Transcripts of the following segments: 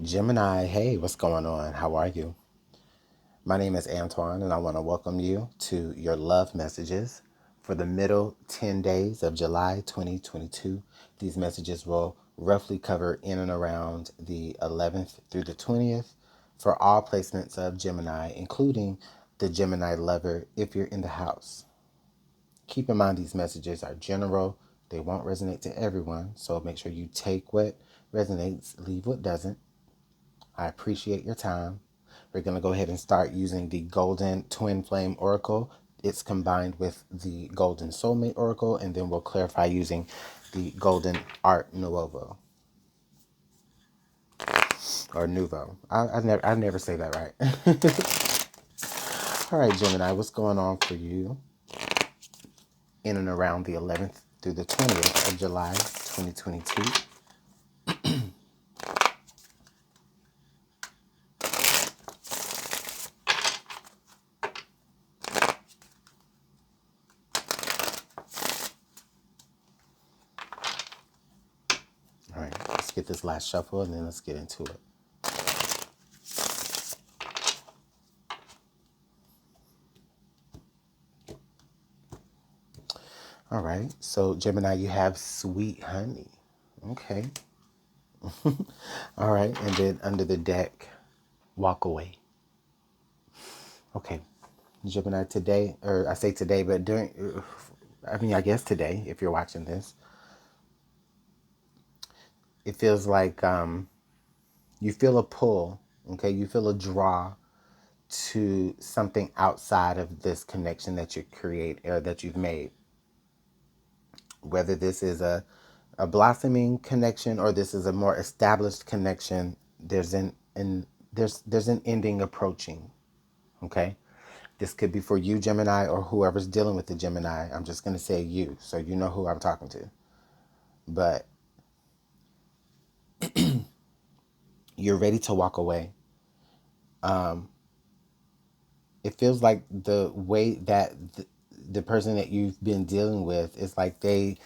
Gemini, hey, what's going on? How are you? My name is Antoine, and I want to welcome you to your love messages for the middle 10 days of July 2022. These messages will roughly cover in and around the 11th through the 20th for all placements of Gemini, including the Gemini lover if you're in the house. Keep in mind these messages are general. They won't resonate to everyone, so make sure you take what resonates, leave what doesn't. I appreciate your time. We're going to go ahead and start using the Golden Twin Flame Oracle. It's combined with the Golden Soulmate Oracle, and then we'll clarify using the Golden Art Nouveau. Or Nouveau. I never say that right. All right, Gemini, what's going on for you in and around the 11th through the 20th of July 2022? All right, let's get this last shuffle and then let's get into it. All right, so Gemini, you have sweet honey. Okay. All right, and then under the deck, walk away. Okay, Gemini, today, or I say today, but I guess today, if you're watching this, it feels like you feel a pull, okay? You feel a draw to something outside of this connection that you create or that you've made. Whether this is a blossoming connection or this is a more established connection, there's there's an ending approaching, okay? This could be for you, Gemini, or whoever's dealing with the Gemini. I'm just going to say you, so you know who I'm talking to. But you're ready to walk away. It feels like the way that the person that you've been dealing with is like they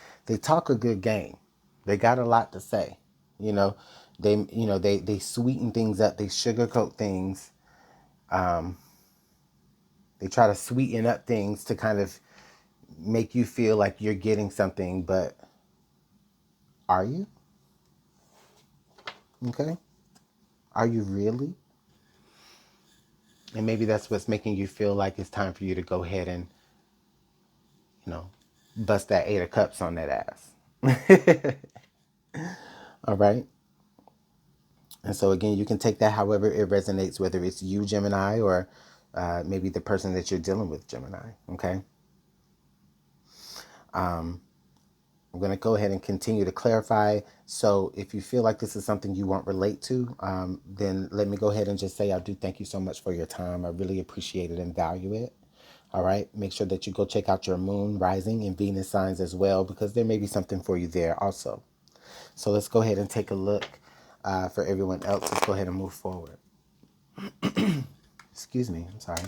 talk a good game. They got a lot to say. You know, they sweeten things up. They sugarcoat things. They try to sweeten up things to kind of make you feel like you're getting something, but are you? Okay. Are you really? And maybe that's what's making you feel like it's time for you to go ahead and, you know, bust that 8 of Cups on that ass. All right. And so again, you can take that however it resonates, whether it's you, Gemini, or maybe the person that you're dealing with, Gemini. Okay. I'm going to go ahead and continue to clarify. So if you feel like this is something you won't relate to, then let me go ahead and just say I do thank you so much for your time. I really appreciate it and value it. All right. Make sure that you go check out your moon, rising, and Venus signs as well, because there may be something for you there also. So let's go ahead and take a look for everyone else. Let's go ahead and move forward. Excuse me. I'm sorry.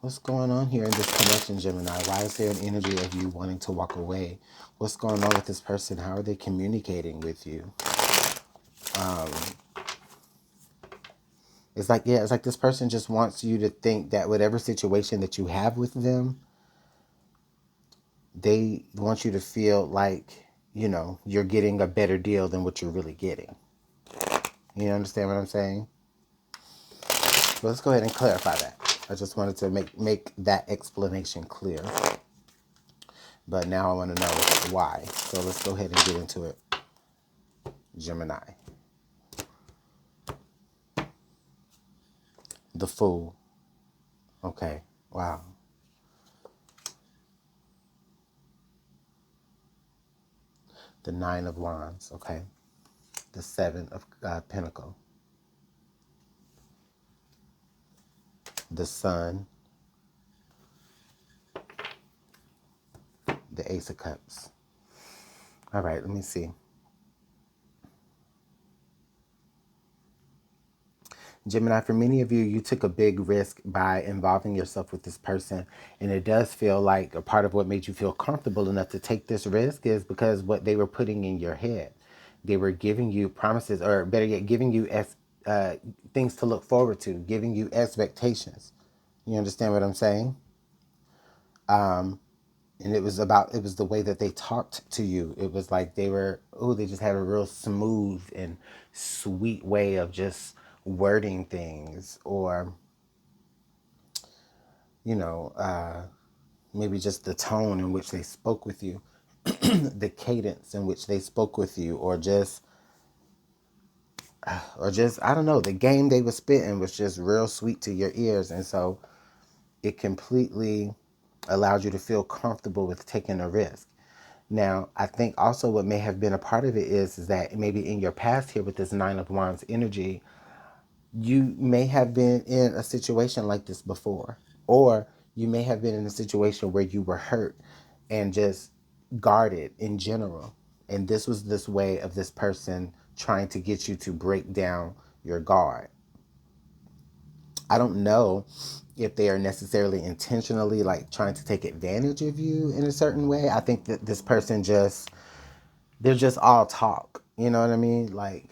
What's going on here in this connection, Gemini? Why is there an energy of you wanting to walk away? What's going on with this person? How are they communicating with you? It's like this person just wants you to think that whatever situation that you have with them, they want you to feel like, you're getting a better deal than what you're really getting. You understand what I'm saying? Well, let's go ahead and clarify that. I just wanted to make that explanation clear. But now I want to know why. So let's go ahead and get into it. Gemini. The Fool. Okay. Wow. The Nine of Wands. Okay. The Seven of Pentacle. The Sun. The Ace of Cups. All right. Let me see. Gemini, for many of you, you took a big risk by involving yourself with this person. And it does feel like a part of what made you feel comfortable enough to take this risk is because what they were putting in your head. They were giving you promises, or better yet, giving you things to look forward to, giving you expectations. You understand what I'm saying? And it was the way that they talked to you. It was like they just had a real smooth and sweet way of just wording things, or, you know, maybe just the tone in which they spoke with you, the cadence in which they spoke with you, or just, I don't know, the game they were spitting was just real sweet to your ears. And so it completely allowed you to feel comfortable with taking a risk. Now, I think also what may have been a part of it is that maybe in your past here with this Nine of Wands energy, you may have been in a situation like this before, or you may have been in a situation where you were hurt and just guarded in general. And this was this way of this person trying to get you to break down your guard. I don't know if they are necessarily intentionally like trying to take advantage of you in a certain way. I think that this person they're just all talk. You know what I mean? Like,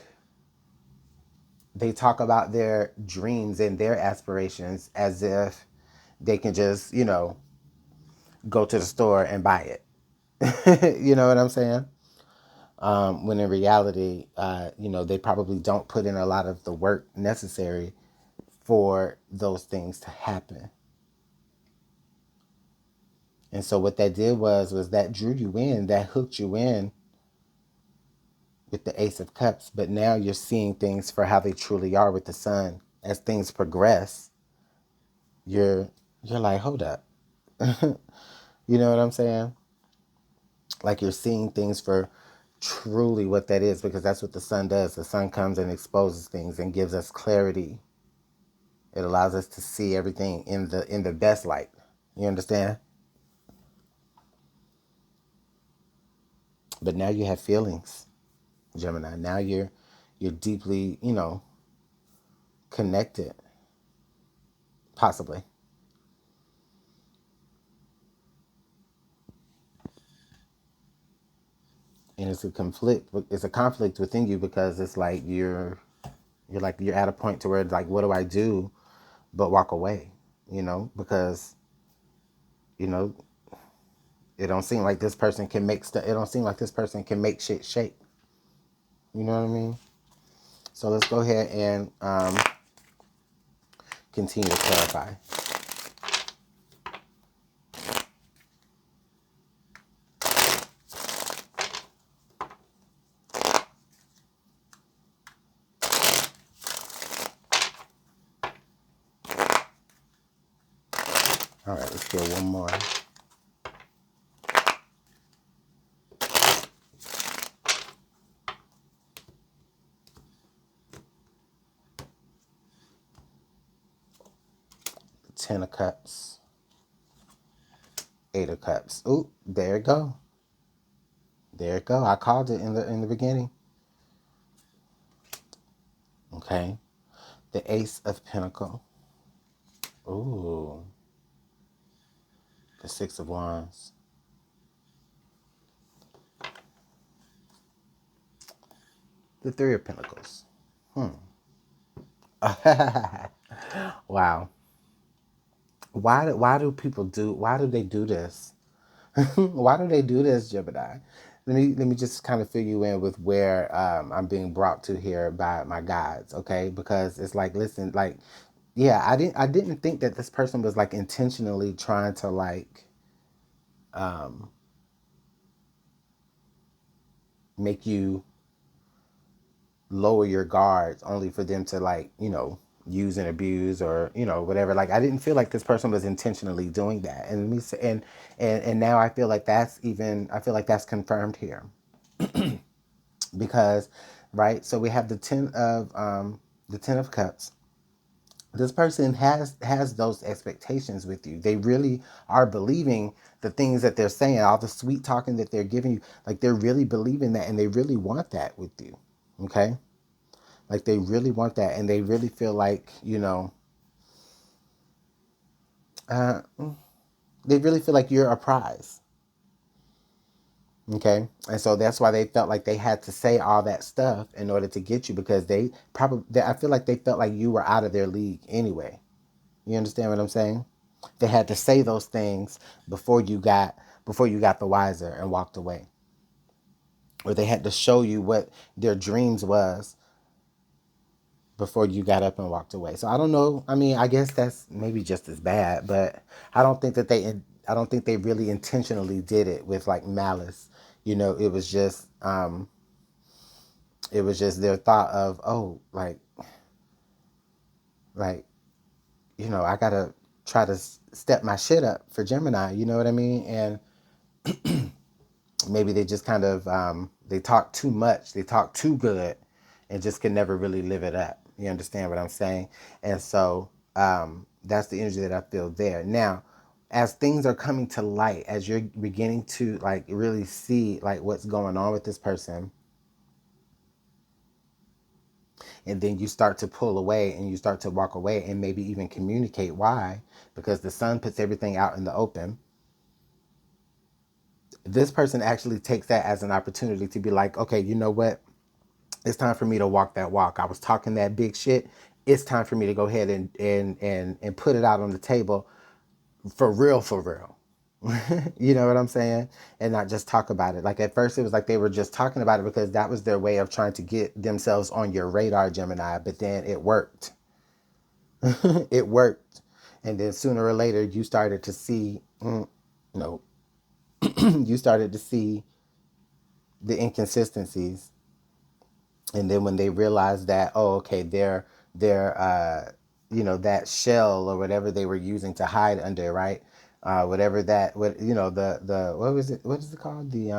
they talk about their dreams and their aspirations as if they can just, go to the store and buy it. You know what I'm saying? When in reality, they probably don't put in a lot of the work necessary for those things to happen. And so what that did was that drew you in, that hooked you in with the Ace of Cups. But now you're seeing things for how they truly are with the Sun. As things progress, you're like, hold up. You know what I'm saying? Like, you're seeing things for truly what that is, because that's what the Sun does. The Sun comes and exposes things and gives us clarity. It allows us to see everything in the best light. You understand? But now you have feelings, Gemini. Now you're deeply, connected, possibly. And it's a conflict. It's a conflict within you, because it's like you're at a point to where it's like, what do I do but walk away? Because you know it don't seem like this person can make stuff. It don't seem like this person can make shit shake. You know what I mean? So let's go ahead and continue to clarify. All right, let's get one more. Ten of Cups, Eight of Cups. Ooh, there it go. There it go. I called it in the beginning. Okay. The Ace of Pentacles. Ooh. The Six of Wands. The Three of Pentacles. Wow. Why do they do this? Why do they do this, Gemini? Let me just kind of fill you in with where I'm being brought to here by my guides, okay? Because it's like, listen, like, yeah, I didn't think that this person was like intentionally trying to like make you lower your guards only for them to like, use and abuse, or whatever. Like, I didn't feel like this person was intentionally doing that. And let me say, and now I feel like that's confirmed here. Because, right, so we have the 10 of Cups. This person has those expectations with you. They really are believing the things that they're saying, all the sweet talking that they're giving you. Like, they're really believing that, and they really want that with you. Okay? Like they really want that, and they really feel like, uh, they really feel like you're a prize. Okay. And so that's why they felt like they had to say all that stuff in order to get you, because I feel like they felt like you were out of their league anyway. You understand what I'm saying? They had to say those things before you got the wiser and walked away. Or they had to show you what their dreams was before you got up and walked away. So I don't know. I mean, I guess that's maybe just as bad, but I don't think they really intentionally did it with like malice. It was just their thought of, oh, like, I gotta try to step my shit up for Gemini. You know what I mean? And maybe they just kind of they talk too much, they talk too good, and just can never really live it up. You understand what I'm saying? And so that's the energy that I feel there. Now, as things are coming to light, as you're beginning to like really see like what's going on with this person, and then you start to pull away and you start to walk away and maybe even communicate why, because the sun puts everything out in the open. This person actually takes that as an opportunity to be like, okay, you know what? It's time for me to walk that walk. I was talking that big shit. It's time for me to go ahead and put it out on the table for real, for real. You know what I'm saying? And not just talk about it. Like at first it was like they were just talking about it because that was their way of trying to get themselves on your radar, Gemini, but then it worked. It worked. And then sooner or later you started to see, no, you started to see the inconsistencies. And then when they realized that, oh, okay, that shell or whatever they were using to hide under, right? Whatever that, what the what was it? What is it called? The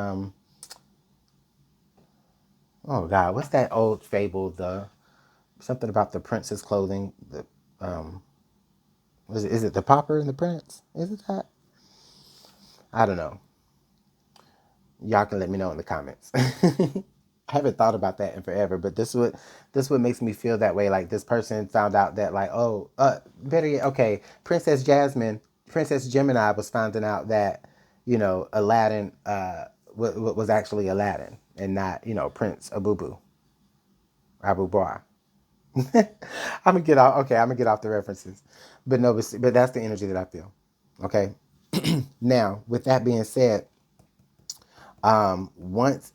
oh God, what's that old fable? The something about the prince's clothing. The is it the pauper and the prince? Is it that? I don't know. Y'all can let me know in the comments. I haven't thought about that in forever, but this what makes me feel that way. Like this person found out that like, oh, better yet, okay, Princess Gemini was finding out that, Aladdin was actually Aladdin and not, Prince Abubu, Abu Bra. I'm gonna get off the references, but no, but that's the energy that I feel. Okay, now with that being said, once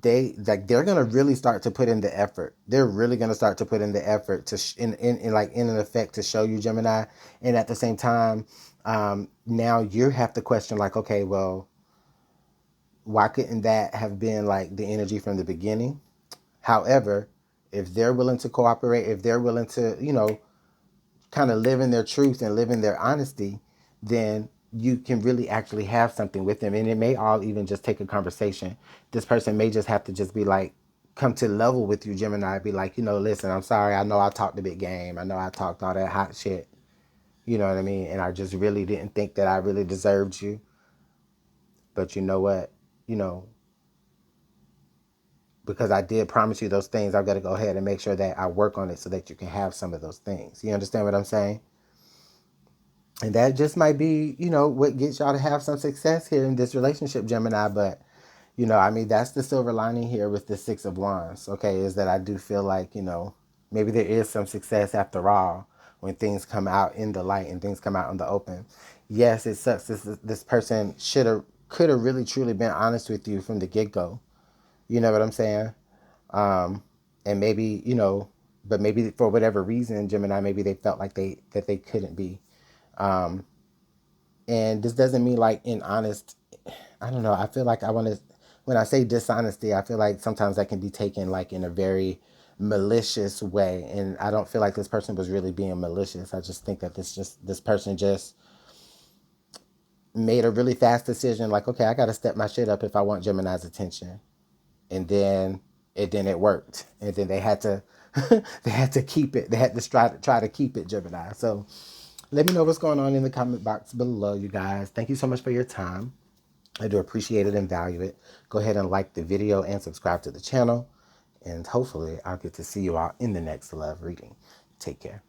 they're gonna really start to put in the effort. They're really gonna start to put in the effort to in an effect to show you, Gemini. And at the same time, now you have to question like, okay, well, why couldn't that have been like the energy from the beginning? However, if they're willing to cooperate, if they're willing to, kind of live in their truth and live in their honesty, then you can really actually have something with them. And it may all even just take a conversation. This person may just have to just be like, come to level with you, Gemini, be like, listen, I'm sorry. I know I talked a big game. I know I talked all that hot shit. You know what I mean? And I just really didn't think that I really deserved you. But you know what? You know, because I did promise you those things, I've got to go ahead and make sure that I work on it so that you can have some of those things. You understand what I'm saying? And that just might be, what gets y'all to have some success here in this relationship, Gemini. But, I mean, that's the silver lining here with the Six of Wands, okay, is that I do feel like, maybe there is some success after all when things come out in the light and things come out in the open. Yes, it sucks. This person could have really, truly been honest with you from the get-go. You know what I'm saying? And maybe, but maybe for whatever reason, Gemini, maybe they felt like they couldn't be. Um, and this doesn't mean like in honest, I don't know. I feel like when I say dishonesty, I feel like sometimes that can be taken like in a very malicious way. And I don't feel like this person was really being malicious. I just think that this person just made a really fast decision. Like, okay, I got to step my shit up if I want Gemini's attention. And then it worked. And then they had to, they had to keep it. They had to try to keep it, Gemini. So let me know what's going on in the comment box below, you guys. Thank you so much for your time. I do appreciate it and value it. Go ahead and like the video and subscribe to the channel. And hopefully I'll get to see you all in the next love reading. Take care.